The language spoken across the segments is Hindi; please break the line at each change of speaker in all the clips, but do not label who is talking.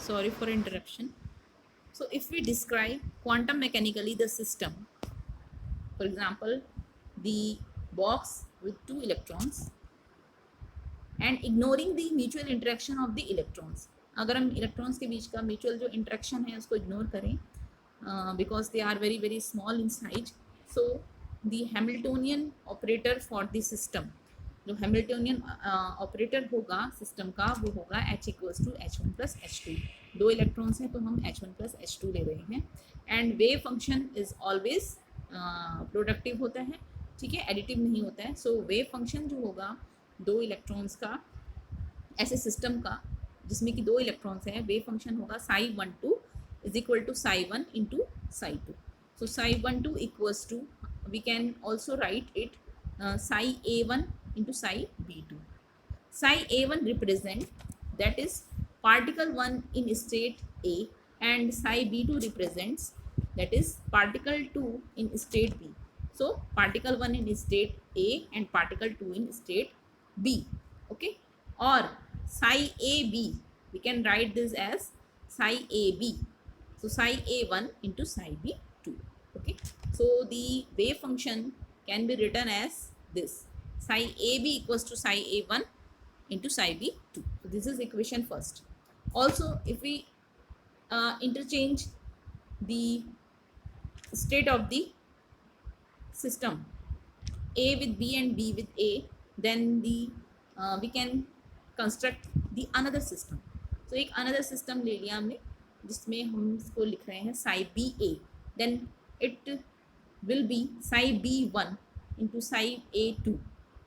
Sorry for interruption. So if we describe quantum mechanically the system, for example, the box with two electrons and ignoring the mutual interaction of the electrons, अगर हम electrons के बीच का mutual जो interaction है उसको ignore करें, because they are very very small in size, so the Hamiltonian operator for the system, जो हैमिल्टोनियन ऑपरेटर होगा सिस्टम का वो होगा H equals to H1 plus H2. दो इलेक्ट्रॉन्स हैं तो हम H1 प्लस H2 ले रहे हैं. And wave function is always productive होता है, ठीक है, एडिटिव नहीं होता है. सो वेव फंक्शन जो होगा दो इलेक्ट्रॉन्स का ऐसे सिस्टम का जिसमें कि दो इलेक्ट्रॉन्स हैं, वेव फंक्शन होगा psi12 is equal to psi1 into psi2. So psi12 equals to, we can also write it psi a1 into psi b2. Psi a1 represent, that is particle 1 in state A, and psi b2 represents, that is particle 2 in state B. So particle 1 in state A and particle 2 in state B. Okay, or psi ab, we can write this as psi ab. So psi a1 into psi b2. Okay, so the wave function can be written as this: psi ab equals to psi a1 into psi b2. So this is equation first. Also, if we interchange the state of the system A with B and B with A, then the we can construct the another system. So एक another system ले लिया हमने जिसमें हम इसको लिख रहे हैं psi ba, then it will be psi b1 into psi a2,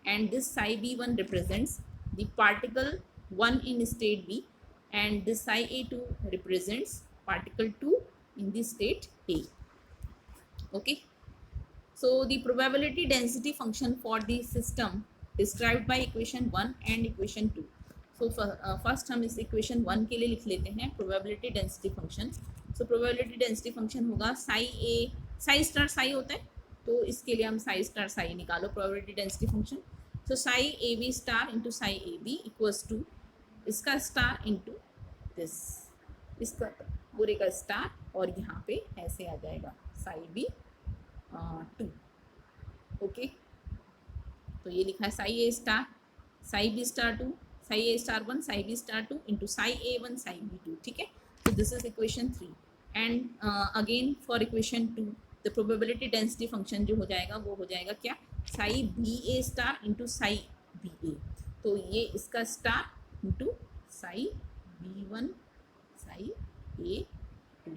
and this psi b1 represents the particle 1 in state B, and this psi a2 represents particle 2 in the state A. Okay, so the probability density function for the system described by equation 1 and equation 2. So first हम इस equation 1 के लिए लिख लेते हैं probability density function. So probability density function होगा psi a, psi star psi होता है तो इसके लिए हम psi star psi निकालो probability density function. So psi ab star into psi ab equals to इसका स्टार इंटू दिस, इसका पूरे का स्टार, और यहाँ पे ऐसे आ जाएगा psi b 2. ओके, तो ये लिखा है psi a star, psi b star 2, psi a star 1, psi b star 2 into psi a1 psi b2. ठीक है, तो this is equation 3. And again for equation 2 the probability density function जो हो जाएगा वो हो जाएगा क्या, psi b a star into psi b a. तो ये इसका star into psi b1 psi a2.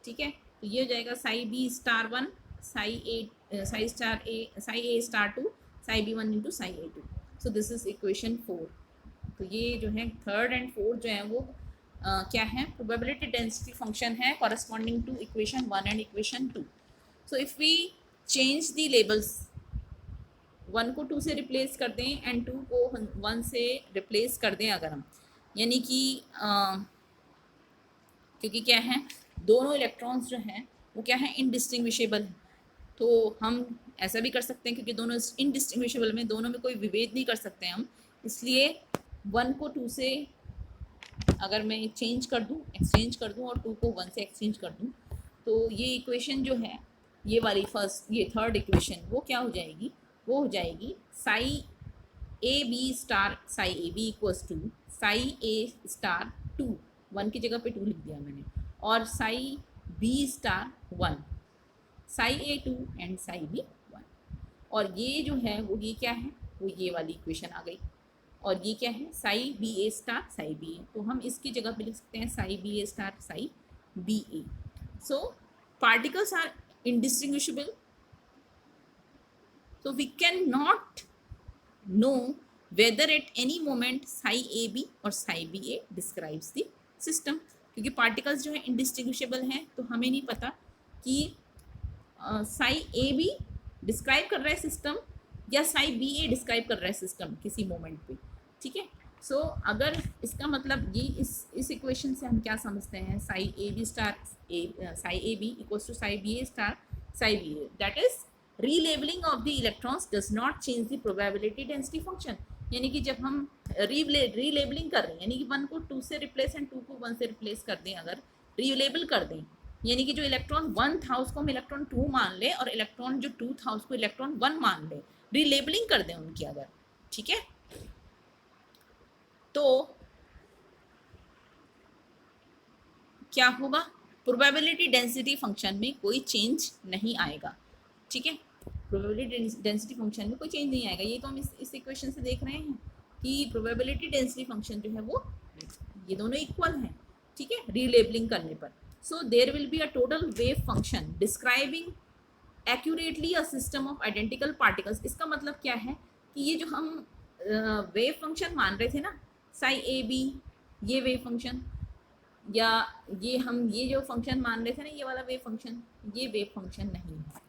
ठीक है, तो ये हो जाएगा psi b star 1 psi a psi star a psi a star 2 psi b1 into psi a2. So this is equation 4. तो ये जो है थर्ड एंड फोर्थ जो है वो क्या है, प्रोबेबिलिटी डेंसिटी फंक्शन है corresponding to equation 1 and equation 2. So if we change the labels, 1 को 2 से रिप्लेस कर दें एंड 2 को 1 से रिप्लेस कर दें अगर हम, यानी कि क्योंकि क्या है दोनों इलेक्ट्रॉन्स जो हैं वो क्या है इनडिस्टिंग्विशेबल है, तो हम ऐसा भी कर सकते हैं क्योंकि दोनों इनडिस्टिंग्विशेबल में दोनों में कोई विभेद नहीं कर सकते हैं हम, इसलिए 1 को 2 से अगर मैं चेंज कर दूं, एक्सचेंज कर दूं, और 2 को 1 से एक्सचेंज कर दूं, तो ये इक्वेशन जो है ये वाली फर्स्ट, ये थर्ड इक्वेशन वो क्या हो जाएगी, वो हो जाएगी psi a b star psi a b equals to psi a star 2, 1 की जगह पे 2 लिख दिया मैंने, और psi b star 1 psi a2 and psi b 1. और ये जो है वो ये क्या है, वो ये वाली इक्वेशन आ गई, और ये क्या है psi b a star psi b a. तो हम इसकी जगह पे लिख सकते हैं psi b a star psi b a. So particles are indistinguishable, so we cannot know whether at any moment psi ab or psi ba describes the system. क्योंकि पार्टिकल्स जो है indistinguishable हैं तो हमें नहीं पता कि psi ab डिस्क्राइब कर रहा है सिस्टम या psi ba डिस्क्राइब कर रहा है सिस्टम किसी मोमेंट पे. ठीक है, सो अगर इसका मतलब ये इस इक्वेशन से हम क्या समझते हैं, psi ab star psi ab equals to psi ba star psi ba, that is relabelling of the electrons does not change the probability density function. यानी कि जब हम रीलेबलिंग कर रहे हैं, यानी कि 1 को 2 से रिप्लेस एंड 2 को 1 से रिप्लेस कर दें, अगर रीलेबल कर दें, यानी कि जो इलेक्ट्रॉन 1 था उसको हम इलेक्ट्रॉन 2 मान लें और इलेक्ट्रॉन जो 2 था उसको इलेक्ट्रॉन 1 मान लें, रीलेबलिंग कर दें उनकी अगर, ठीक है, तो क्या होगा, प्रोबेबिलिटी डेंसिटी फंक्शन में कोई चेंज नहीं आएगा, ठीक है, प्रोबेबिलिटी डेंसिटी फंक्शन में कोई चेंज नहीं आएगा। ये तो हम इस इक्वेशन से देख रहे हैं कि प्रोबेबिलिटी डेंसिटी फंक्शन जो है वो ये दोनों इक्वल हैं, ठीक है, रीलेबलिंग करने पर। So there will be a total wave function describing accurately a system of identical particles. इसका मतलब क्या है कि ये जो हम वेव फंक्शन मान रहे थे ना, साई ए बी, ये वेव फंक्शन, या ये जो फंक्शन मान रहे थे ना, ये वाला वेव फंक्शन, ये वेव फंक्शन नहीं है,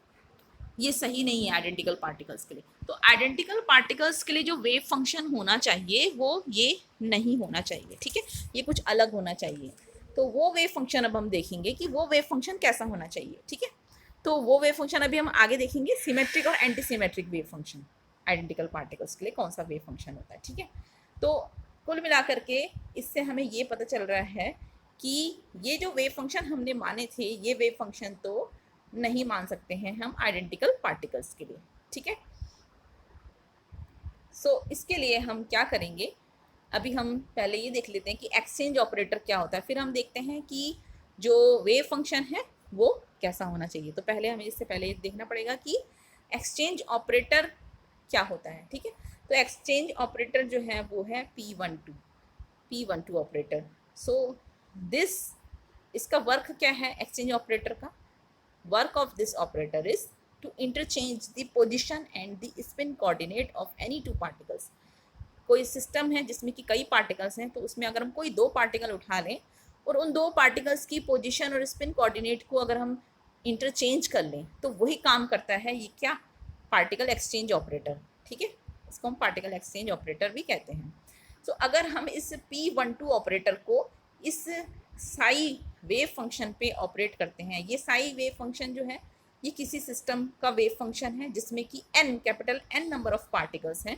ये सही नहीं है आइडेंटिकल पार्टिकल्स के लिए। तो आइडेंटिकल पार्टिकल्स के लिए जो वेव फंक्शन होना चाहिए वो ये नहीं होना चाहिए, ठीक है, ये कुछ अलग होना चाहिए। तो वो वेव फंक्शन अब हम देखेंगे कि वो वेव फंक्शन कैसा होना चाहिए, ठीक है। तो वो वेव फंक्शन अभी हम आगे देखेंगे, सिमेट्रिक और anti symmetric wave function identical particles के लिए कौन सा वेव फंक्शन होता है, ठीक है। तो कुल मिलाकर के इससे हमें ये पता चल रहा है कि ये जो वेव फंक्शन हमने माने थे, ये वेव फंक्शन तो नहीं मान सकते हैं हम आइडेंटिकल पार्टिकल्स के लिए, ठीक है। सो इसके लिए हम क्या करेंगे, अभी हम पहले ये देख लेते हैं कि एक्सचेंज ऑपरेटर क्या होता है, फिर हम देखते हैं कि जो वेव फंक्शन है वो कैसा होना चाहिए। तो पहले हमें इससे पहले देखना पड़ेगा कि एक्सचेंज ऑपरेटर क्या होता है, ठीक है। तो एक्सचेंज ऑपरेटर जो है वो है P12 ऑपरेटर। सो दिस, इसका वर्क क्या है एक्सचेंज ऑपरेटर का, work of this operator is to interchange the position and the spin coordinate of any two particles. कोई सिस्टम है जिसमें कि कई पार्टिकल्स हैं, तो उसमें अगर हम कोई 2 पार्टिकल उठा लें और उन 2 पार्टिकल्स की पोजीशन और स्पिन कोऑर्डिनेट को अगर हम इंटरचेंज कर लें तो वही काम करता है ये क्या, पार्टिकल एक्सचेंज ऑपरेटर, ठीक है, इसको हम पार्टिकल एक्सचेंज ऑपरेटर भी कहते हैं। तो अगर हम इस P12 ऑपरेटर को इस साई वेव फंक्शन पे ऑपरेट करते हैं, ये साई वेव फंक्शन जो है ये किसी सिस्टम का वेव फंक्शन है जिसमें कि capital N number of particles हैं,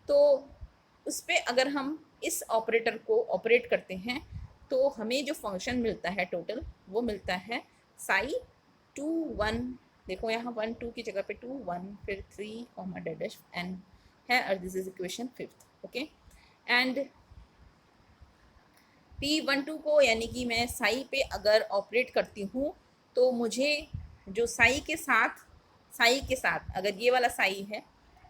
तो उस पर अगर हम इस ऑपरेटर को ऑपरेट करते हैं तो हमें जो फंक्शन मिलता है टोटल वो मिलता है साई 2 1, देखो यहाँ 1 2 की जगह पे 2 1 फिर 3 डैश n है, और this is equation 5th, okay. And P12 को यानी कि मैं साई पे अगर ऑपरेट करती हूँ तो मुझे जो साई के साथ अगर ये वाला साई है,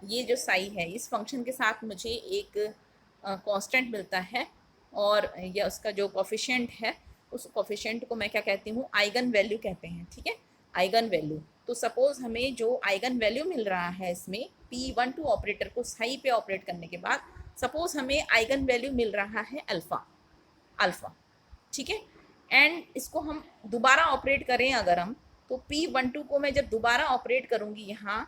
ये जो साई है इस फंक्शन के साथ मुझे एक कांस्टेंट मिलता है, और या उसका जो कोफिशिएंट है उस कोफिशिएंट को मैं क्या कहती हूँ, आइगन वैल्यू कहते हैं, ठीक है, आइगन वैल्यू। तो सपोज हमें जो आइगन वैल्यू मिल रहा है इसमें P12 ऑपरेटर को साई पे ऑपरेट करने के बाद, सपोज हमें आइगन वैल्यू मिल रहा है अल्फ़ा, ठीक है, एंड इसको हम दोबारा ऑपरेट करें अगर हम, तो P12 को मैं जब दोबारा ऑपरेट करूँगी यहाँ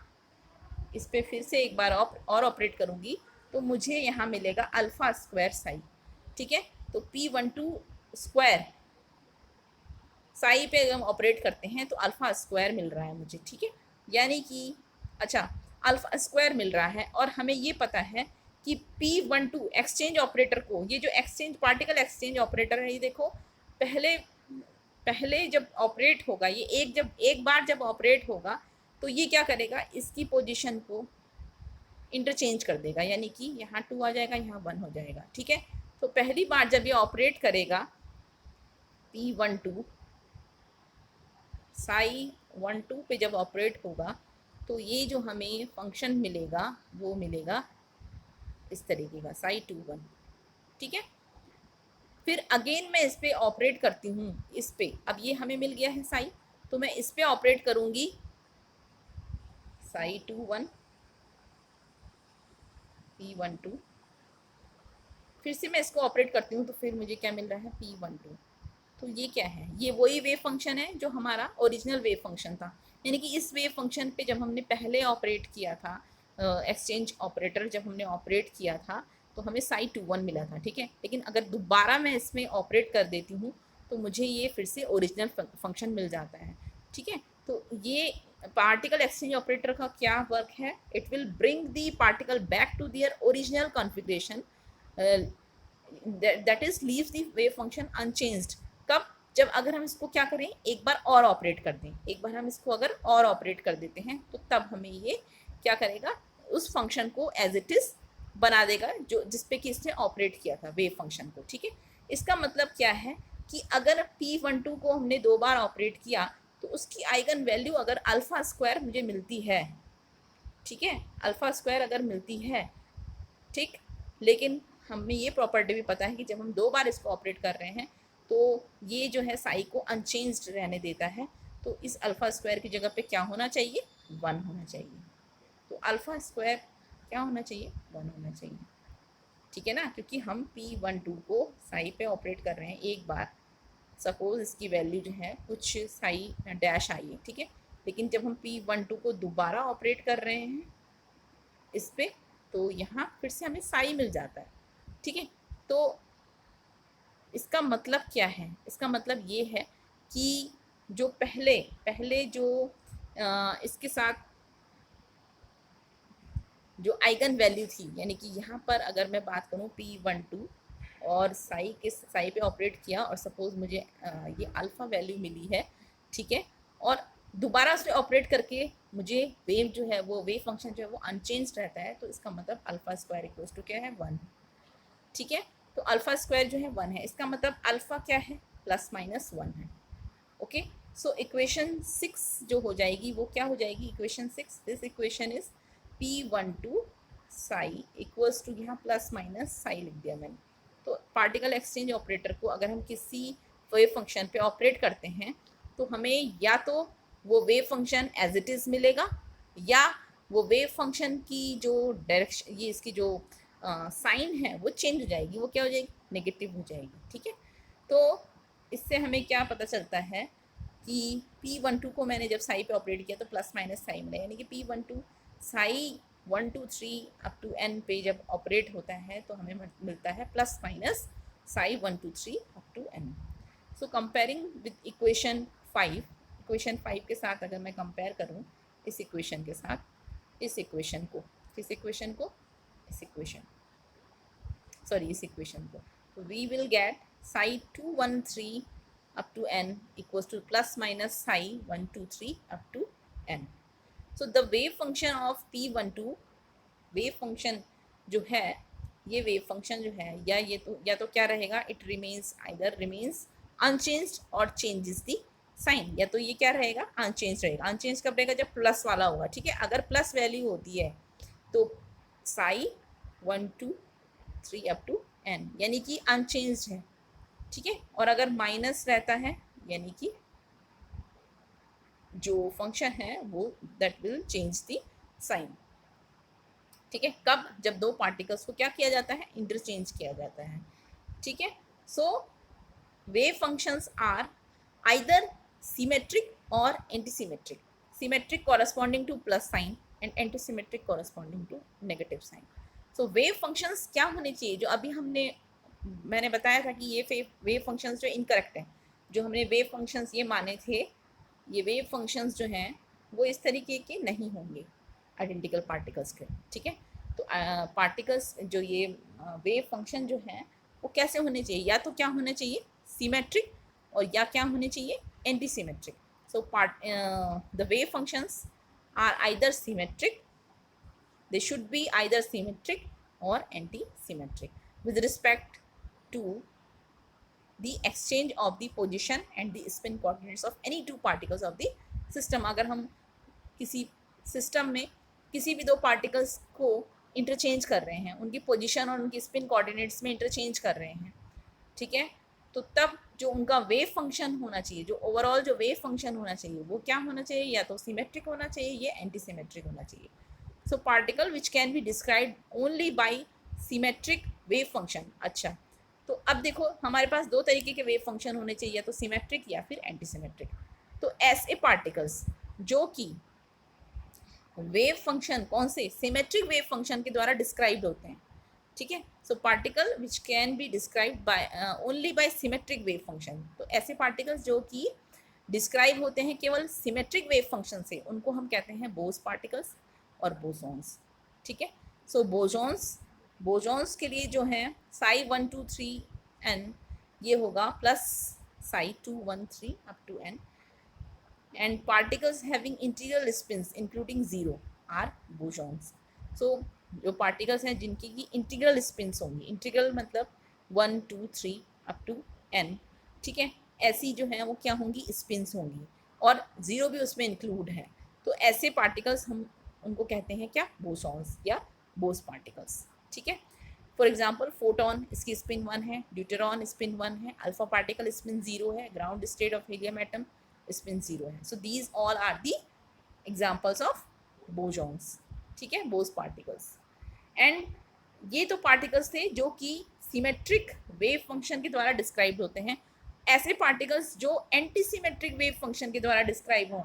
इस पर फिर से एक बार और ऑपरेट करूँगी तो मुझे यहाँ मिलेगा अल्फ़ा स्क्वायर साई, ठीक है। तो P12 स्क्वायर साई पे अगर हम ऑपरेट करते हैं तो अल्फ़ा स्क्वायर मिल रहा है मुझे, ठीक है, यानी कि अच्छा अल्फ़ा स्क्वायर मिल रहा है। और हमें ये पता है कि P12 एक्सचेंज ऑपरेटर को, ये जो एक्सचेंज पार्टिकल एक्सचेंज ऑपरेटर है, ये देखो पहले जब ऑपरेट होगा, ये एक बार जब ऑपरेट होगा तो ये क्या करेगा, इसकी पोजीशन को इंटरचेंज कर देगा, यानी कि यहाँ 2 आ जाएगा, यहाँ 1 हो जाएगा, ठीक है। तो पहली बार जब ये ऑपरेट करेगा P12 साई 12 पे जब ऑपरेट होगा तो ये जो हमें फंक्शन मिलेगा वो मिलेगा इस तरीके का साई 2 1, ठीक है। फिर अगेन मैं इस पे ऑपरेट करती हूँ, इस पे अब ये हमें मिल गया है साई, तो मैं इस पे ऑपरेट करूँगी साई 2 1 P12, फिर से मैं इसको ऑपरेट करती हूँ तो फिर मुझे क्या मिल रहा है P12। तो ये क्या है, ये वही वेव फंक्शन है जो हमारा ओरिजिनल वेव फंक्शन था, यानी कि इस वेव फंक्शन पे जब हमने पहले ऑपरेट किया था, एक्सचेंज ऑपरेटर जब हमने ऑपरेट किया था तो हमें साई 2 1 मिला था, ठीक है। लेकिन अगर दोबारा मैं इसमें ऑपरेट कर देती हूँ तो मुझे ये फिर से ओरिजिनल फंक्शन मिल जाता है, ठीक है। तो ये पार्टिकल एक्सचेंज ऑपरेटर का क्या वर्क है, it will bring the particle back to their original configuration that is leaves the wave function unchanged. कब? जब अगर हम इसको क्या करें, एक बार और ऑपरेट कर दें, एक बार हम इसको अगर और ऑपरेट कर देते हैं तो तब हमें ये क्या करेगा, उस फंक्शन को एज इट इज बना देगा जो जिसपे कि इसने ऑपरेट किया था वेव फंक्शन को। ठीक है, इसका मतलब क्या है कि अगर P12 को हमने 2 बार ऑपरेट किया तो उसकी आइगन वैल्यू अगर अल्फा स्क्वायर मुझे मिलती है, ठीक है, अल्फा स्क्वायर अगर मिलती है, ठीक, लेकिन हमें ये प्रॉपर्टी भी पता है कि जब हम 2 बार इसको ऑपरेट कर रहे हैं तो ये जो है साई को अनचेंज्ड रहने देता है, तो इस अल्फा स्क्वायर की जगह पे क्या होना चाहिए, 1 होना चाहिए। तो अल्फा स्क्वायर क्या होना चाहिए, 1 होना चाहिए। ठीक है ना, क्योंकि हम P12 को साई पे ऑपरेट कर रहे हैं एक बार, सपोज इसकी वैल्यू जो है कुछ साई डैश आई है, ठीक है, लेकिन जब हम P12 को दोबारा ऑपरेट कर रहे हैं इस पर तो यहाँ फिर से हमें साई मिल जाता है। ठीक है, तो इसका मतलब क्या है, इसका मतलब ये है कि जो पहले पहले जो इसके साथ जो आइगन वैल्यू थी, यानी कि यहाँ पर अगर मैं बात करूँ P12 और साई पे ऑपरेट किया और सपोज मुझे ये अल्फ़ा वैल्यू मिली है, ठीक है, और दोबारा से ऑपरेट करके मुझे वेव जो है वो वेव फंक्शन जो है वो अनचेंज रहता है, तो इसका मतलब अल्फ़ा स्क्वायर इक्वल्स टू क्या है, 1। ठीक है, तो अल्फ़ा स्क्वायर जो है 1 है, इसका मतलब अल्फ़ा क्या है, ±1 है। ओके, सो इक्वेशन 6 जो हो जाएगी वो क्या हो जाएगी, equation 6, this equation is P12 psi equals to, यहाँ प्लस माइनस साई लिख दिया मैंने। तो पार्टिकल एक्सचेंज ऑपरेटर को अगर हम किसी वेव फंक्शन पे ऑपरेट करते हैं तो हमें या तो वो wave function as it is मिलेगा या वो वेव फंक्शन की जो डायरेक्शन, ये इसकी जो साइन है वो चेंज हो जाएगी, वो क्या हो जाएगी, नेगेटिव हो जाएगी। ठीक है, तो इससे हमें क्या पता चलता है कि P12 को मैंने जब साई पे ऑपरेट किया तो प्लस माइनस साई मिला, यानी कि P12 Sai 1 2 3 up to n पे जब ऑपरेट होता है तो हमें मिलता है plus minus psi 1 2 3 up to n। So comparing with equation 5, equation 5 के साथ अगर मैं कंपेयर करूँ इस इक्वेशन के साथ, इस इक्वेशन को, किस इक्वेशन को, इस इक्वेशन, सॉरी इस इक्वेशन को, तो we will get Sai 2 1 3 up to n equals to plus minus psi 1 2 3 up to n. So the wave function of P12, wave function जो है, ये wave function जो है या तो क्या रहेगा, it remains either remains unchanged और changes the sign, या तो ये क्या रहेगा, unchanged रहेगा। unchanged कब रहेगा, जब प्लस वाला होगा। ठीक है, अगर प्लस वैल्यू होती है तो psi 1 2 3 up to n यानी कि unchanged है। ठीक है, और अगर माइनस रहता है यानी कि जो फंक्शन है वो that will change the sign. ठीक है, कब, जब दो पार्टिकल्स को क्या किया जाता है, इंटरचेंज किया जाता है। ठीक है, so wave functions are either symmetric और antisymmetric, symmetric corresponding to plus sign and antisymmetric corresponding to negative sign. So wave functions क्या होने चाहिए, जो अभी मैंने बताया था कि ये वेव फंक्शंस जो इनकरेक्ट हैं, जो हमने वेव फंक्शंस ये माने थे, ये वेव फंक्शंस जो हैं वो इस तरीके के नहीं होंगे आइडेंटिकल पार्टिकल्स के। ठीक है, तो पार्टिकल्स जो ये वेव फंक्शन जो हैं वो कैसे होने चाहिए, या तो क्या होना चाहिए, सिमेट्रिक, और या क्या होने चाहिए, antisymmetric. So the wave functions are either symmetric, they should be either symmetric or anti-symmetric with respect to the exchange of the position and the spin coordinates of any two particles of the system। अगर हम किसी सिस्टम में किसी भी दो पार्टिकल्स को इंटरचेंज कर रहे हैं, उनकी पोजीशन और उनकी स्पिन कोऑर्डिनेट्स में इंटरचेंज कर रहे हैं, ठीक है, तो तब जो उनका वेव फंक्शन होना चाहिए, जो ओवरऑल जो वेव फंक्शन होना चाहिए वो क्या होना चाहिए, या तो सिमेट्रिक होना चाहिए या एंटी सिमेट्रिक होना चाहिए। So particle which can be described only by symmetric wave function. अच्छा, तो अब देखो हमारे पास दो तरीके के वेव फंक्शन होने चाहिए, या तो सिमेट्रिक या फिर एंटी सिमेट्रिक। तो ऐसे पार्टिकल्स जो कि वेव फंक्शन कौन से, सिमेट्रिक वेव फंक्शन के द्वारा डिस्क्राइब्ड होते हैं। ठीक है, so particle which can be described by only by symmetric wave function, तो ऐसे पार्टिकल्स जो कि डिस्क्राइब होते हैं केवल सिमेट्रिक वेव फंक्शन से, उनको हम कहते हैं बोस पार्टिकल्स और बोसॉन्स। ठीक है, सो बोसॉन्स बोजॉन्स के लिए जो है psi 1 2 3 n ये होगा plus psi 2 1 3 up to n, and particles having integral spins including zero are bosons. So जो particles हैं जिनकी की इंटीग्रल स्पिन्स होंगी, इंटीग्रल मतलब 1 2 3 अप टू n, ठीक है, ऐसी जो है वो क्या होंगी, स्पिन्स होंगी, और जीरो भी उसमें इंक्लूड है, तो ऐसे पार्टिकल्स हम उनको कहते हैं क्या, बोसॉन्स या बोस पार्टिकल्स, ठीक है। फॉर एग्जाम्पल फोटोन, इसकी स्पिन 1 है, ड्यूटेरॉन स्पिन 1 है, अल्फा पार्टिकल स्पिन 0 है, ground state of helium atom spin 0 है। So these all are the examples of bosons, ठीक है, बोस पार्टिकल्स। एंड ये तो पार्टिकल्स थे जो कि सिमेट्रिक वेव फंक्शन के द्वारा डिस्क्राइब होते हैं। ऐसे पार्टिकल्स जो एंटी सिमेट्रिक वेव फंक्शन के द्वारा डिस्क्राइब हों,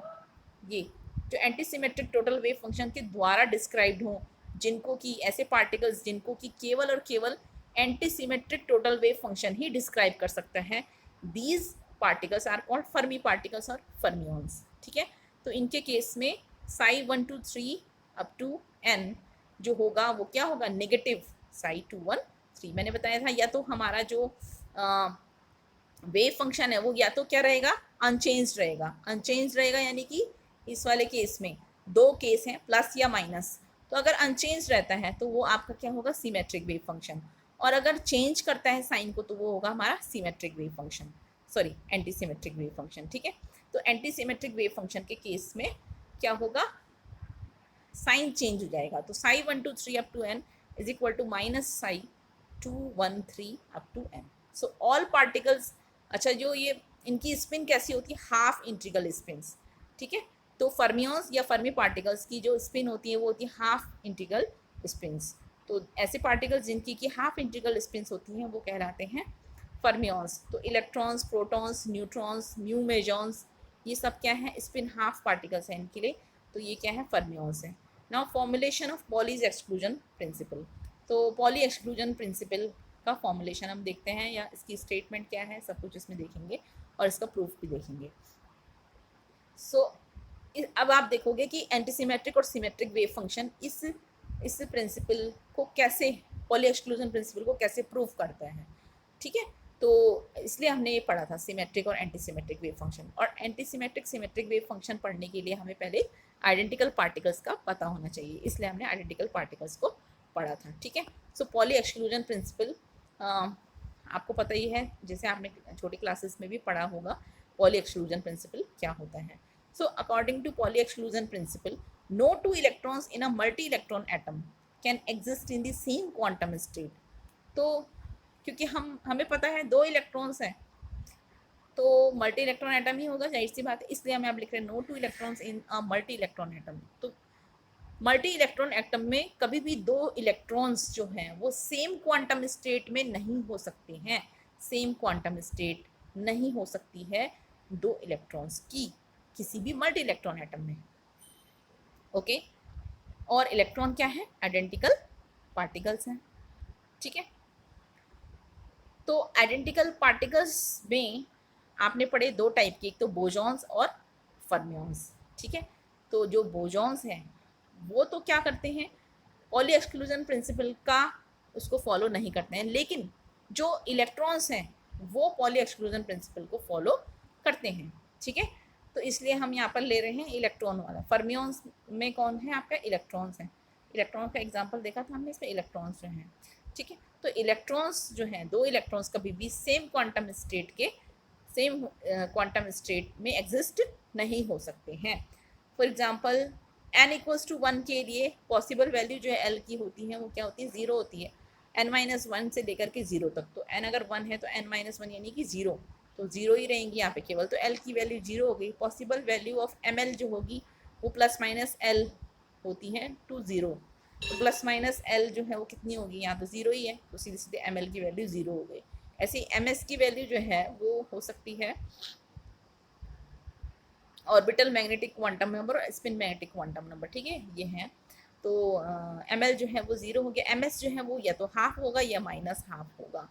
ये जो anti symmetric total wave function के द्वारा डिस्क्राइब्ड हों, जिनको कि ऐसे पार्टिकल्स जिनको कि केवल और केवल antisymmetric total wave function ही डिस्क्राइब कर सकता है, these particles are called Fermi particles और फर्मियंस, ठीक है। तो इनके केस में psi 1 2 3 अप टू n जो होगा वो क्या होगा, नेगेटिव psi 2 1 3। मैंने बताया था या तो हमारा जो वेव फंक्शन है वो या तो क्या रहेगा, अनचेंज रहेगा, अनचेंज रहेगा, यानी कि इस वाले केस में दो केस हैं, प्लस या माइनस, तो अगर अनचेंज रहता है तो वो आपका क्या होगा, सिमेट्रिक वेव फंक्शन, और अगर चेंज करता है साइन को तो वो होगा हमारा symmetric wave function, sorry anti symmetric wave function, ठीक है। तो एंटी सिमेट्रिक वेव फंक्शन के केस में क्या होगा, साइन चेंज हो जाएगा, तो psi 1 2 3 up to n is equal to minus psi 2 1 3 up to n। So all particles, अच्छा जो ये इनकी स्पिन कैसी होती है, हाफ इंटीग्रल स्पिन्स, ठीक है। तो फर्मियंस या फर्मी पार्टिकल्स की जो स्पिन होती है वो होती है हाफ इंटीग्रल स्पिन्स। तो ऐसे पार्टिकल्स जिनकी की हाफ इंटीग्रल स्पिन्स होती हैं वो कहलाते हैं फर्मियंस। तो इलेक्ट्रॉन्स, प्रोटॉन्स, न्यूट्रॉन्स, म्यू मेजॉन्स, ये सब क्या है, स्पिन हाफ पार्टिकल्स हैं इनके लिए, तो ये क्या है, फर्मियंस है। Now formulation of Pauli's exclusion principle. तो पॉली एक्सक्लूजन प्रिंसिपल का फॉर्मुलेशन हम देखते हैं, या इसकी स्टेटमेंट क्या है, सब कुछ इसमें देखेंगे और इसका प्रूफ भी देखेंगे। सो अब आप देखोगे कि एंटीसिमेट्रिक और सिमेट्रिक वेव फंक्शन इस प्रिंसिपल को कैसे, पॉली एक्सक्लूजन प्रिंसिपल को कैसे प्रूव करता है, ठीक है। तो इसलिए हमने ये पढ़ा था सिमेट्रिक और एंटीसिमेट्रिक वेव फंक्शन, और एंटीसिमेट्रिक सिमेट्रिक वेव फंक्शन पढ़ने के लिए हमें पहले आइडेंटिकल पार्टिकल्स का पता होना चाहिए, इसलिए हमने आइडेंटिकल पार्टिकल्स को पढ़ा था, ठीक है। सो पॉली एक्सक्लूजन प्रिंसिपल आपको पता ही है, जैसे आपने छोटी क्लासेस में भी पढ़ा होगा पॉली एक्सक्लूजन प्रिंसिपल क्या होता है। So according to Pauli exclusion principle, no two electrons in a multi-electron atom can exist in the same quantum state। तो क्योंकि हमें पता है दो इलेक्ट्रॉन्स हैं तो मल्टी इलेक्ट्रॉन एटम ही होगा, जाहिर सी बात है, इसलिए हमें आप लिख रहे हैं no two electrons in a multi electron atom. तो मल्टी इलेक्ट्रॉन एटम में कभी भी दो इलेक्ट्रॉन्स जो हैं वो सेम क्वांटम स्टेट में नहीं हो सकते हैं, सेम क्वांटम स्टेट नहीं हो सकती है दो इलेक्ट्रॉन्स की किसी भी मल्टी इलेक्ट्रॉन एटम में, ओके। और इलेक्ट्रॉन क्या है, आइडेंटिकल पार्टिकल्स हैं, ठीक है। तो आइडेंटिकल पार्टिकल्स में आपने पढ़े दो टाइप के, एक तो बोसॉन्स और फर्मियंस, ठीक है। तो जो बोसॉन्स हैं वो तो क्या करते हैं, पॉली एक्सक्लूजन प्रिंसिपल का उसको फॉलो नहीं करते हैं, लेकिन जो इलेक्ट्रॉन्स हैं वो पॉली एक्सक्लूजन प्रिंसिपल को फॉलो करते हैं, ठीक है। तो इसलिए हम यहाँ पर ले रहे हैं इलेक्ट्रॉन वाला। फर्मियंस में कौन है आपका, इलेक्ट्रॉन्स हैं। इलेक्ट्रॉन का एग्जांपल देखा था हमने, इसमें इलेक्ट्रॉन्स जो हैं, ठीक है। तो इलेक्ट्रॉन्स जो हैं, दो इलेक्ट्रॉन्स कभी भी सेम क्वांटम स्टेट में एग्जिस्ट नहीं हो सकते हैं। For example n equals to 1 के लिए पॉसिबल वैल्यू जो है l की होती है वो क्या होती है, 0 होती है, n-1 से लेकर के 0 तक। तो n अगर 1 है तो n-1 यानी कि 0, तो 0 ही रहेंगी यहाँ पे केवल, तो l की वैल्यू 0 हो गई। पॉसिबल वैल्यू ऑफ ml जो होगी वो प्लस माइनस l होती है टू 0, तो प्लस माइनस l जो है वो कितनी होगी, यहाँ तो 0 ही है, तो सीधे सीधे ml की वैल्यू 0 हो गई। ऐसे ही ms की वैल्यू जो है वो हो सकती है ऑर्बिटल मैग्नेटिक क्वांटम नंबर और स्पिन मैग्नेटिक क्वांटम नंबर, ठीक है, ये हैं। तो ml जो है वो 0 हो गया, ms जो है वो या तो हाफ होगा या माइनस हाफ होगा,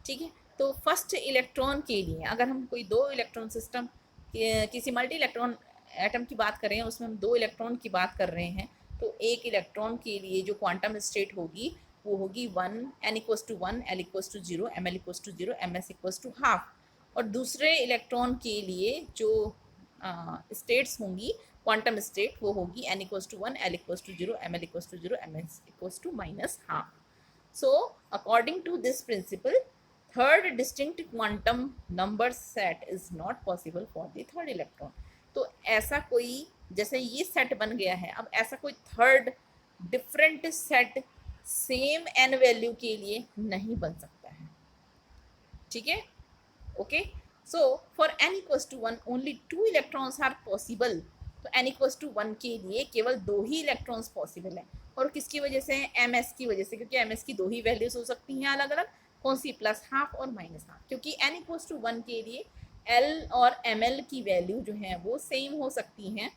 ठीक है। तो फर्स्ट इलेक्ट्रॉन के लिए अगर हम कोई दो इलेक्ट्रॉन सिस्टम किसी मल्टी इलेक्ट्रॉन एटम की बात कर रहे हैं, उसमें हम दो इलेक्ट्रॉन की बात कर रहे हैं, तो एक इलेक्ट्रॉन के लिए जो क्वांटम स्टेट होगी वो होगी 1, n equals to 1, l equals to 0, ml equals to 0, ms equals to half. और दूसरे इलेक्ट्रॉन के लिए जो स्टेट्स होंगी, क्वांटम स्टेट, वो होगी n equals to 1, l equals to 0, ml equals to 0, ms equals to minus half. So, according to this principle, third distinct quantum number set is not possible for the third electron. तो ऐसा कोई, जैसे ये सेट बन गया है, अब ऐसा कोई third different set same n value के लिए नहीं बन सकता है। ठीक है, okay. So for n equals to 1 only 2 electrons are possible. तो n इक्वल्स टू 1 के लिए केवल 2 ही इलेक्ट्रॉन्स पॉसिबल है। और किसकी वजह से? ms की वजह से, क्योंकि ms की 2 ही वैल्यूज हो सकती हैं अलग अलग। कौन सी? प्लस हाफ और माइनस हाफ। क्योंकि n इक्वल्स टू 1 के लिए l और ml की वैल्यू जो है वो सेम हो सकती हैं,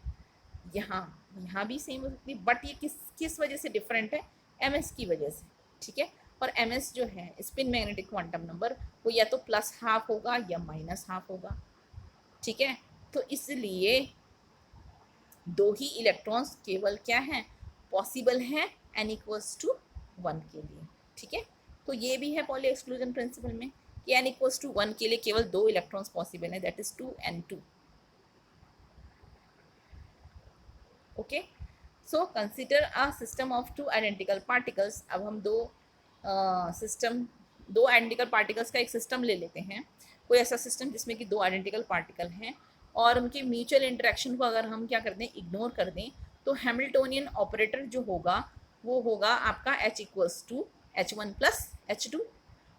यहाँ भी सेम हो सकती है, बट ये किस वजह से डिफरेंट है? ms की वजह से। ठीक है, और ms जो है स्पिन मैग्नेटिक क्वांटम नंबर, वो या तो प्लस हाफ होगा या माइनस हाफ होगा। ठीक है, तो इसलिए 2 ही इलेक्ट्रॉन्स केवल क्या हैं? पॉसिबल हैं n इक्वल्स टू 1 के लिए। ठीक है, तो ये भी है पॉली एक्सक्लूजन प्रिंसिपल में कि n इक्वल्स टू 1 के लिए केवल 2 इलेक्ट्रॉन्स पॉसिबल हैं, that is 2n2। Okay, so consider a system of 2 identical particles. अब हम दो आइडेंटिकल पार्टिकल्स का एक सिस्टम ले लेते हैं। कोई ऐसा सिस्टम जिसमें कि 2 आइडेंटिकल पार्टिकल हैं और उनके म्यूचुअल इंटरेक्शन को अगर हम क्या कर दें? इग्नोर कर दें, तो हैमिल्टोनियन ऑपरेटर जो होगा वो होगा आपका h equals to h1 plus h2।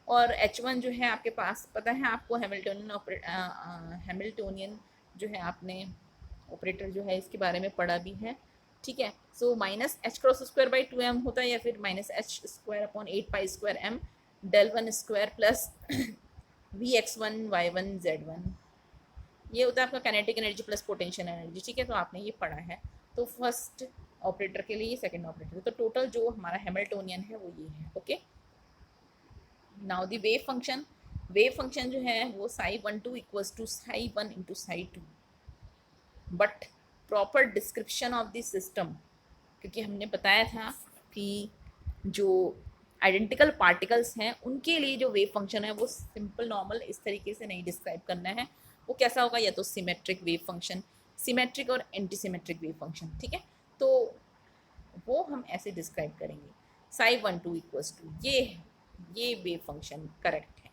और h1 जो है आपके पास पता है आपको, हैमिल्टोनियन जो है आपने ऑपरेटर जो है इसके बारे में पढ़ा भी है। ठीक है, so minus h cross square by 2m होता है, या फिर minus h square upon 8 pi square m del 1 square plus vx1 y1 z1, ये होता है आपका kinetic energy plus potential energy. ठीक है, तो आपने ये पढ़ा है। तो फर्स्ट ऑपरेटर के लिए ये सेकंड ऑपरेटर, तो टोटल जो हमारा हैमिल्टोनियन है वो ये है। Okay, now the wave function जो है वो psi12 equals to psi1 into psi2। But proper description of the system, क्योंकि हमने बताया था कि जो आइडेंटिकल पार्टिकल्स हैं उनके लिए जो वेव फंक्शन है वो सिंपल नॉर्मल इस तरीके से नहीं डिस्क्राइब करना है। वो कैसा होगा? या तो सिमेट्रिक वेव फंक्शन, सिमेट्रिक और एंटी सिमेट्रिक वेव फंक्शन। ठीक है, तो वो हम ऐसे डिस्क्राइब करेंगे। psi12 इक्वल्स टू ये वेव फंक्शन करेक्ट है।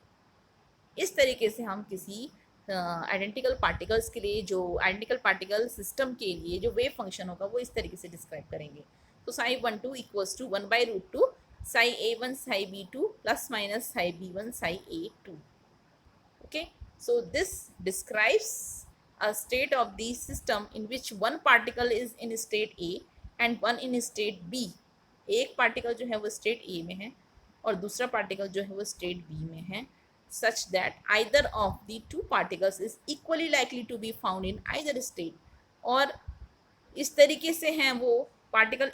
इस तरीके से हम किसी आइडेंटिकल पार्टिकल्स के लिए, जो आइडेंटिकल पार्टिकल सिस्टम के लिए जो वेव फंक्शन होगा वो इस तरीके से डिस्क्राइब करेंगे। तो psi12 equals to 1/√2 psi a1 psi b2 plus minus psi b1 psi a2। Okay, so this describes a state of the system in which one particle is in state A and one in state B। एक पार्टिकल जो है वो स्टेट A में है और दूसरा पार्टिकल जो है वो स्टेट B में है, such that either of the two particles is equally likely to be found in either state। और इस तरीके से हैं वो पार्टिकल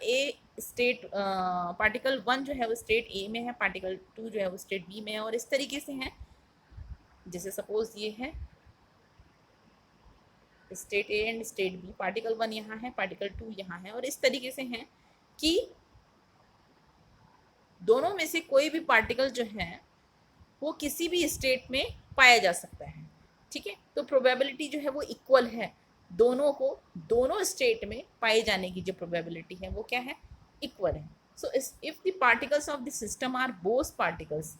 पार्टिकल 1 जो है वो स्टेट A में है, पार्टिकल 2 जो है वो स्टेट B में है। और इस तरीके से हैं, जैसे सपोज ये है state A and state B, particle 1 यहाँ है, पार्टिकल 2 यहाँ है। और इस तरीके से हैं कि दोनों में से कोई भी पार्टिकल जो है वो किसी भी स्टेट में पाया जा सकता है। ठीक है, तो प्रोबेबिलिटी जो है वो इक्वल है, दोनों स्टेट में पाए जाने की जो प्रोबेबिलिटी है वो क्या है? इक्वल है। So if the particles of the system are Bose particles,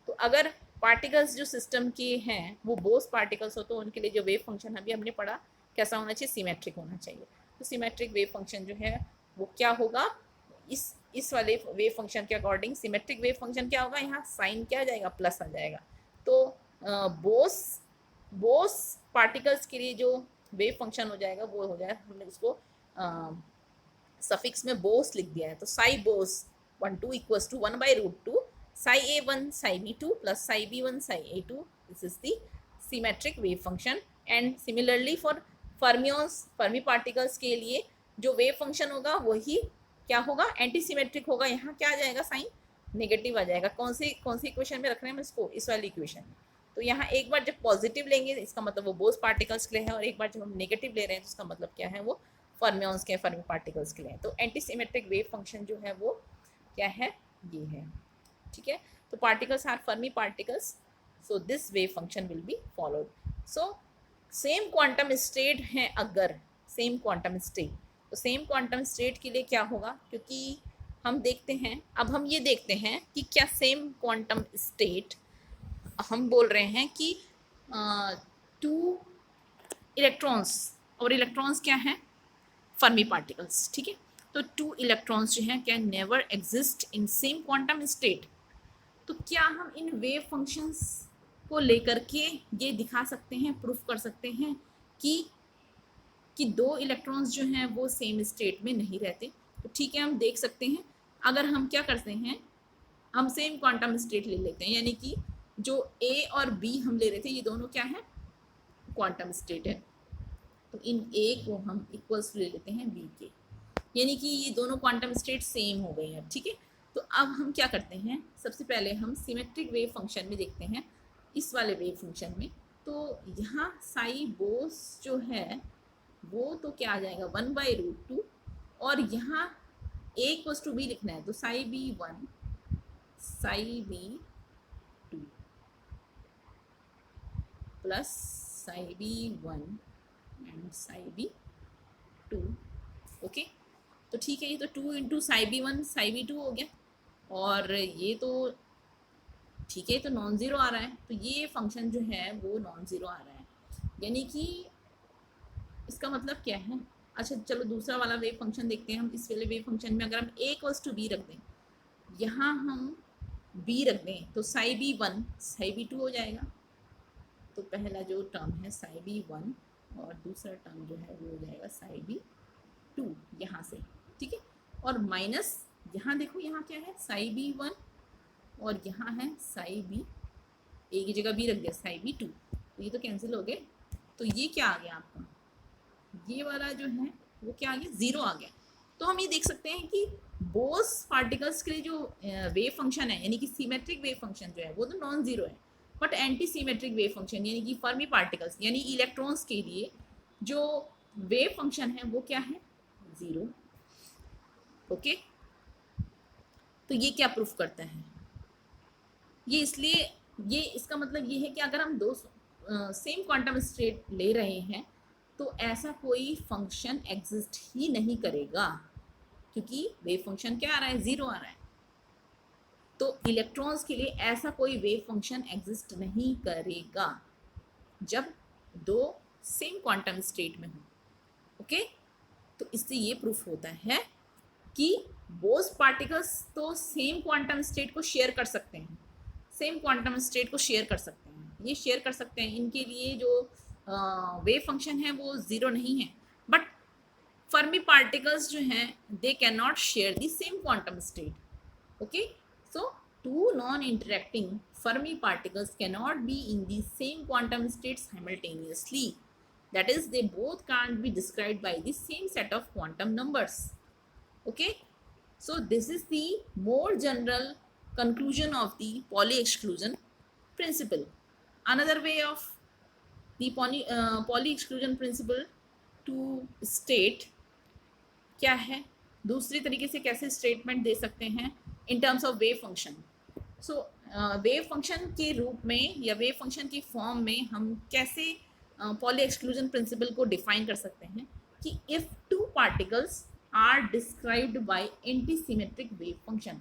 तो अगर पार्टिकल्स जो सिस्टम के हैं वो बोस पार्टिकल्स हो तो उनके लिए जो वेव फंक्शन अभी हमने पढ़ा कैसा होना चाहिए? सिमेट्रिक होना चाहिए। तो सिमेट्रिक वेव फंक्शन जो है वो क्या होगा? इस वाले वेव फंक्शन के अकॉर्डिंग सिमेट्रिक वेव फंक्शन क्या होगा? यहाँ साइन क्या आ जाएगा? प्लस आ जाएगा। तो बोस पार्टिकल्स के लिए जो वेव फंक्शन हो जाएगा वो हो जाएगा, हमने उसको सफिक्स में बोस लिख दिया है, तो psi Bose 12 equals to 1/√2 psi a1 psi b2 plus psi b1 psi a2। this is the symmetric wave function। and similarly for Fermi particles के लिए जो वेव फंक्शन होगा वही क्या होगा? एंटी सिमेट्रिक होगा। यहाँ क्या आ जाएगा? साइन नेगेटिव आ जाएगा। कौन सी इक्वेशन में रख रहे हैं हम इसको? इस वाली इक्वेशन में। तो यहाँ एक बार जब पॉजिटिव लेंगे इसका मतलब वो बोस पार्टिकल्स के लिए है, और एक बार जब हम नेगेटिव ले रहे हैं तो इसका मतलब क्या है? वो फर्मी पार्टिकल्स के लिए। तो एंटी सिमेट्रिक वेव फंक्शन जो है वो क्या है? ये है, ठीक है। तो particles are Fermi particles, so this wave function will be followed. सो सेम क्वांटम स्टेट है, अगर सेम क्वांटम स्टेट, तो सेम क्वांटम स्टेट के लिए क्या होगा, क्योंकि हम देखते हैं, अब हम ये देखते हैं कि क्या सेम क्वांटम स्टेट, हम बोल रहे हैं कि टू इलेक्ट्रॉन्स, और इलेक्ट्रॉन्स क्या हैं, फर्मी पार्टिकल्स, ठीक है। तो टू इलेक्ट्रॉन्स जो हैं can never exist in same quantum state. तो क्या हम इन वेव फंक्शंस को लेकर के ये दिखा सकते हैं, प्रूफ कर सकते हैं कि दो इलेक्ट्रॉन्स जो हैं वो सेम स्टेट में नहीं रहते। तो ठीक है, हम देख सकते हैं। अगर हम क्या करते हैं, हम सेम क्वांटम स्टेट ले लेते हैं, यानी कि जो ए और बी हम ले रहे थे, ये दोनों क्या है, क्वांटम स्टेट है। तो इन ए को हम इक्वल्स ले लेते हैं बी के, यानी कि ये दोनों क्वांटम स्टेट सेम हो गए हैं, ठीक है। तो अब हम क्या करते हैं, सबसे पहले हम सिमेट्रिक वेव फंक्शन में देखते हैं, इस वाले वेव फंक्शन में। तो यहाँ साई बोस जो है वो तो क्या आ जाएगा 1/√2, और यहाँ ए इक्वल्स टू बी लिखना है, तो psi b 1 psi b 2 plus psi b 1 and psi b 2, okay. तो ठीक है, ये तो 2 into psi b 1 psi b 2 हो गया, और ये तो ठीक है, तो नॉन ज़ीरो आ रहा है, तो ये फंक्शन जो है वो नॉन ज़ीरो आ रहा है, यानी कि इसका मतलब क्या है। अच्छा चलो दूसरा वाला वेव फंक्शन देखते हैं हम। इस वाले वेव फंक्शन में अगर हम ए इक्वल्स टू बी रख दें, यहाँ हम बी रख दें, तो साई बी 1 साई बी 2 हो जाएगा। तो पहला जो टर्म है साई बी 1, और दूसरा टर्म जो है वो हो जाएगा साई बी 2 यहाँ से, ठीक है। और माइनस यहाँ देखो, यहाँ क्या है, साई बी 1, और यहाँ है साई बी, ए की जगह बी रख दिया, साई बी 2, तो ये तो कैंसिल हो गए। तो ये क्या आ गया आपका, ये वाला जो है वो क्या आ गया, ज़ीरो आ गया। तो हम ये देख सकते हैं कि बोस पार्टिकल्स के लिए जो वेव फंक्शन है, यानी कि सिमेट्रिक वेव फंक्शन जो है वो तो नॉन ज़ीरो है, but anti symmetric wave function यानी कि फर्मी पार्टिकल्स यानी इलेक्ट्रॉन्स के लिए जो वेव फंक्शन है वो क्या है, ज़ीरो, ओके। तो ये क्या प्रूफ करता है, ये इसलिए, ये इसका मतलब ये है कि अगर हम दो सेम क्वांटम स्टेट ले रहे हैं तो ऐसा कोई फंक्शन एग्जिस्ट ही नहीं करेगा, क्योंकि वेव फंक्शन क्या आ रहा है, ज़ीरो आ रहा है। तो इलेक्ट्रॉन्स के लिए ऐसा कोई वेव फंक्शन एग्जिस्ट नहीं करेगा जब दो सेम क्वांटम स्टेट में हो, ओके। तो इससे ये प्रूफ होता है कि बोस पार्टिकल्स तो सेम क्वांटम स्टेट को शेयर कर सकते हैं, सेम क्वांटम स्टेट को शेयर कर सकते हैं, ये शेयर कर सकते हैं, इनके लिए जो वेव फंक्शन है वो ज़ीरो नहीं है। बट फर्मी पार्टिकल्स जो हैं they can not share the same quantum state, okay. So two non-interacting Fermi particles cannot be in the same quantum state simultaneously. That is, they both can't be described by the same set of quantum numbers. Okay, so this is the more general conclusion of the Pauli exclusion principle. Another way of the Pauli exclusion principle to state क्या है, दूसरी तरीके से कैसे स्टेटमेंट दे सकते हैं in terms of wave function. So wave function के रूप में या वेव फंक्शन की फॉर्म में हम कैसे पॉली एक्सक्लूजन प्रिंसिपल को डिफाइन कर सकते हैं कि if two particles are described by antisymmetric wave function,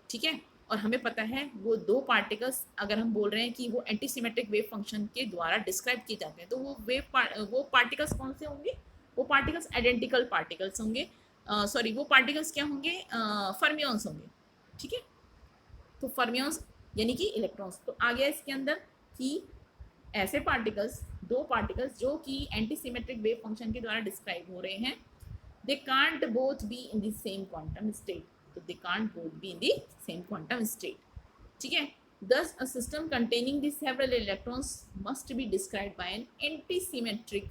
ठीक है। और हमें पता है वो दो पार्टिकल्स अगर हम बोल रहे हैं कि वो एंटी सिमेट्रिक वेव फंक्शन के द्वारा डिस्क्राइब किए जाते हैं, तो वो पार्टिकल्स कौन से होंगे, वो पार्टिकल्स आइडेंटिकल पार्टिकल्स होंगे, सॉरी वो पार्टिकल्स क्या होंगे, फर्मियंस होंगे, ठीक है। तो फर्मियंस यानी कि इलेक्ट्रॉन्स। तो आ गया इसके अंदर कि ऐसे पार्टिकल्स, दो पार्टिकल्स जो कि एंटी सिमेट्रिक वेव फंक्शन के द्वारा डिस्क्राइब हो रहे हैं, they can't both be in the same quantum state, तो they can't both be in the same quantum state, ठीक है। Thus, a system containing the several electrons must be described by an anti-symmetric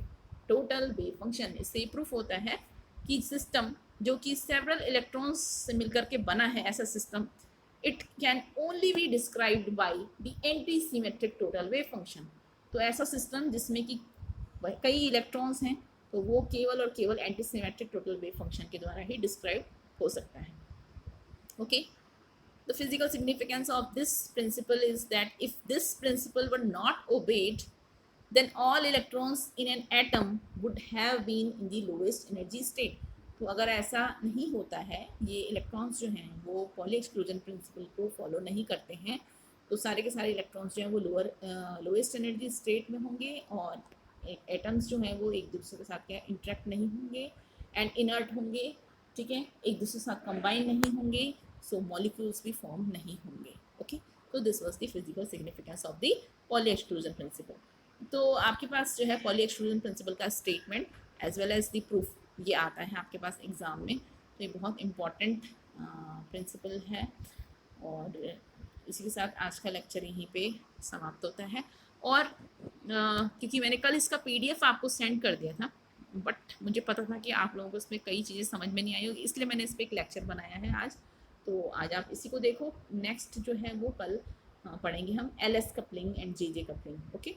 total wave function. इससे प्रूफ होता है कि सिस्टम जो कि सेवरल इलेक्ट्रॉन्स से मिलकर के बना है, ऐसा system, it can only B described by the anti symmetric total wave function. तो ऐसा सिस्टम जिसमें कि कई इलेक्ट्रॉन्स हैं, तो वो केवल और केवल antisymmetric total wave function के द्वारा ही डिस्क्राइब हो सकता है, okay. The physical significance of this principle is that if this principle were not obeyed, then all electrons in an atom would have been in the lowest energy state. तो अगर ऐसा नहीं होता है, ये इलेक्ट्रॉन्स जो हैं वो पॉली एक्सक्लूजन प्रिंसिपल को फॉलो नहीं करते हैं, तो सारे के सारे इलेक्ट्रॉन्स जो हैं वो लोएस्ट एनर्जी स्टेट में होंगे और एटम्स जो हैं वो एक दूसरे के साथ क्या इंटरेक्ट नहीं होंगे एंड इनर्ट होंगे, ठीक है, एक दूसरे के साथ कंबाइन नहीं होंगे, सो मॉलिक्यूल्स भी फॉर्म नहीं होंगे। ओके, तो this was the physical significance of the Pauli exclusion principle. तो आपके पास जो है पॉली एक्सक्लूजन प्रिंसिपल का statement as well as the proof ये आता है आपके पास एग्ज़ाम में, तो ये बहुत इम्पॉर्टेंट प्रिंसिपल है। और इसी के साथ आज का लेक्चर यहीं पे समाप्त होता है। और क्योंकि मैंने कल इसका PDF आपको सेंड कर दिया था, बट मुझे पता था कि आप लोगों को इसमें कई चीज़ें समझ में नहीं आई होगी, इसलिए मैंने इस पर एक लेक्चर बनाया है आज। तो आज आप इसी को देखो, नेक्स्ट जो है वो कल पढ़ेंगे हम LS coupling and JJ coupling. Okay.